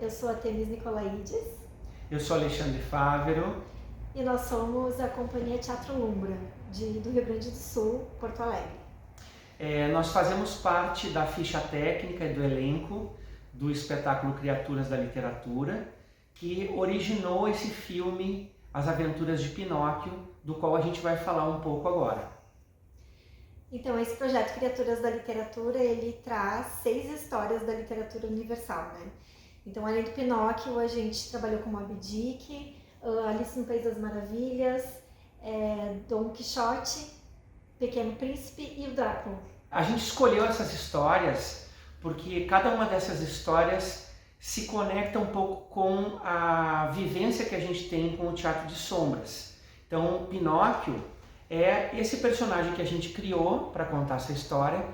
Eu sou a Temis Nicolaides. Eu sou Alexandre Fávero. E nós somos a companhia Teatro Umbra, do Rio Grande do Sul, Porto Alegre. Nós fazemos parte da ficha técnica e do elenco do espetáculo Criaturas da Literatura, que originou esse filme As Aventuras de Pinóquio, do qual a gente vai falar um pouco agora. Então, esse projeto Criaturas da Literatura, ele traz 6 histórias da literatura universal, né? Então, além do Pinóquio, a gente trabalhou com Moby Dick, Alice no País das Maravilhas, Dom Quixote, Pequeno Príncipe e o Drácula. A gente escolheu essas histórias porque cada uma dessas histórias se conecta um pouco com a vivência que a gente tem com o teatro de sombras. Então, Pinóquio é esse personagem que a gente criou para contar essa história.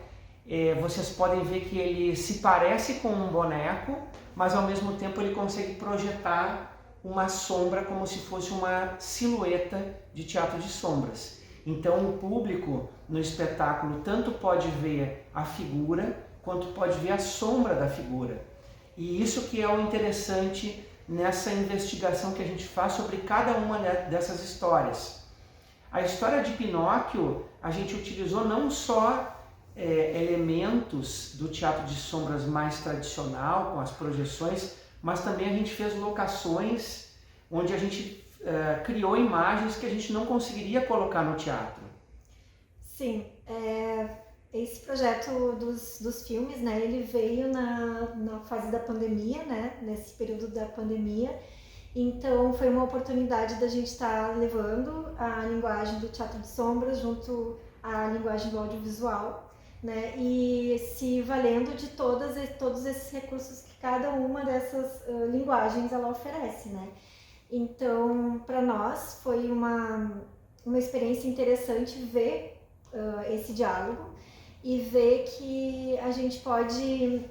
Vocês podem ver que ele se parece com um boneco, mas ao mesmo tempo ele consegue projetar uma sombra como se fosse uma silhueta de teatro de sombras. Então o público no espetáculo tanto pode ver a figura quanto pode ver a sombra da figura. E isso que é o interessante nessa investigação que a gente faz sobre cada uma dessas histórias. A história de Pinóquio, a gente utilizou não só elementos do teatro de sombras mais tradicional, com as projeções, mas também a gente fez locações onde a gente criou imagens que a gente não conseguiria colocar no teatro. Sim, esse projeto dos filmes, né, ele veio na fase da pandemia, né, nesse período da pandemia. Então foi uma oportunidade da gente estar levando a linguagem do teatro de sombras junto à linguagem do audiovisual, né, e se valendo de todos esses recursos que cada uma dessas linguagens ela oferece, né. Então, para nós foi uma experiência interessante ver esse diálogo e ver que a gente pode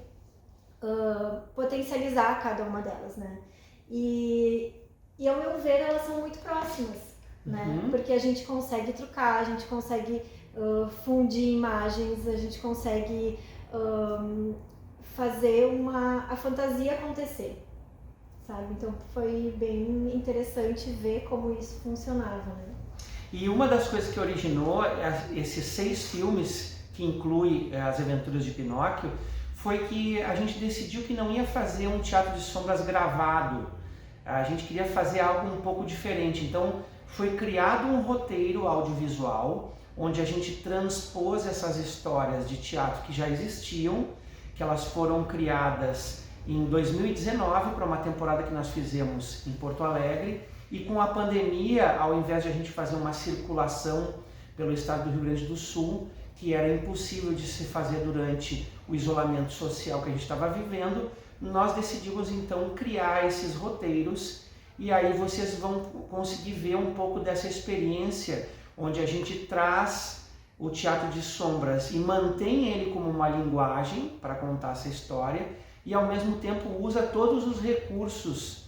potencializar cada uma delas, né. E ao meu ver, elas são muito próximas, né? Porque a gente consegue trucar, a gente consegue fundir imagens, a gente consegue fazer a fantasia acontecer, sabe? Então foi bem interessante ver como isso funcionava, né? E uma das coisas que originou esses 6 filmes, que inclui As Aventuras de Pinóquio, foi que a gente decidiu que não ia fazer um teatro de sombras gravado. A gente queria fazer algo um pouco diferente, então foi criado um roteiro audiovisual onde a gente transpôs essas histórias de teatro que já existiam, que elas foram criadas em 2019 para uma temporada que nós fizemos em Porto Alegre, e com a pandemia, ao invés de a gente fazer uma circulação pelo estado do Rio Grande do Sul, que era impossível de se fazer durante o isolamento social que a gente estava vivendo, nós decidimos então criar esses roteiros, e aí vocês vão conseguir ver um pouco dessa experiência onde a gente traz o teatro de sombras e mantém ele como uma linguagem para contar essa história, e ao mesmo tempo usa todos os recursos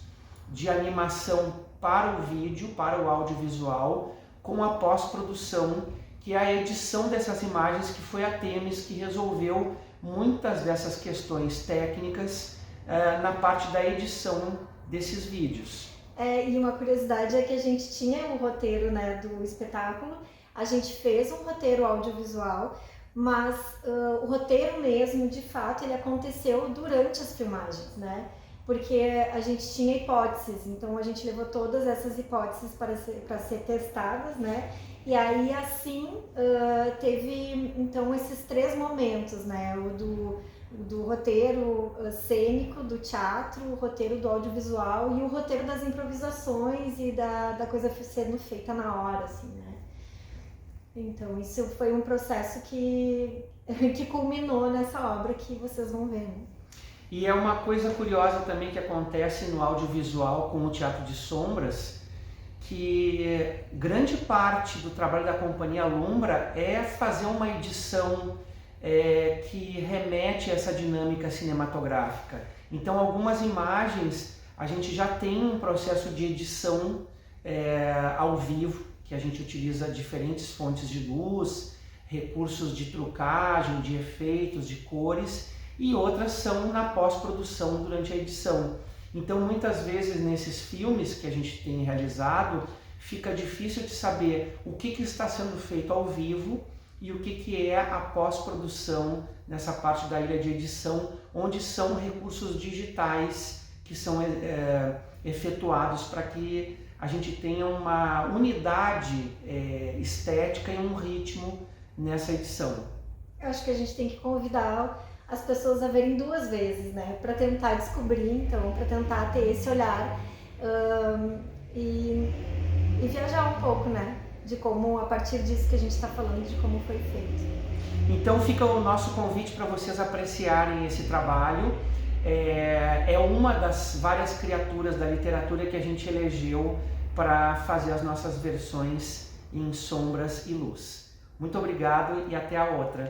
de animação para o vídeo, para o audiovisual, com a pós-produção, que é a edição dessas imagens, que foi a Temis que resolveu muitas dessas questões técnicas na parte da edição desses vídeos. E uma curiosidade é que a gente tinha um roteiro, né, do espetáculo, a gente fez um roteiro audiovisual, mas o roteiro mesmo, de fato, ele aconteceu durante as filmagens, né? Porque a gente tinha hipóteses, então a gente levou todas essas hipóteses para ser testadas, né? E aí assim teve então esses 3 momentos, né? O do roteiro cênico, do teatro, o roteiro do audiovisual e o roteiro das improvisações e da coisa sendo feita na hora, assim, né? Então isso foi um processo que culminou nessa obra que vocês vão ver, né? E é uma coisa curiosa também que acontece no audiovisual com o teatro de sombras, que grande parte do trabalho da Companhia Lumbra é fazer uma edição que remete a essa dinâmica cinematográfica. Então algumas imagens a gente já tem um processo de edição ao vivo, que a gente utiliza diferentes fontes de luz, recursos de trucagem, de efeitos, de cores, e outras são na pós-produção durante a edição. Então, muitas vezes, nesses filmes que a gente tem realizado, fica difícil de saber o que está sendo feito ao vivo e o que é a pós-produção nessa parte da ilha de edição, onde são recursos digitais que são efetuados para que a gente tenha uma unidade estética e um ritmo nessa edição. Eu acho que a gente tem que convidar as pessoas a verem 2 vezes, né? Para tentar descobrir, então, para tentar ter esse olhar e viajar um pouco, né? De como, a partir disso que a gente está falando, de como foi feito. Então fica o nosso convite para vocês apreciarem esse trabalho. É uma das várias criaturas da literatura que a gente elegeu para fazer as nossas versões em sombras e luz. Muito obrigado e até a outra.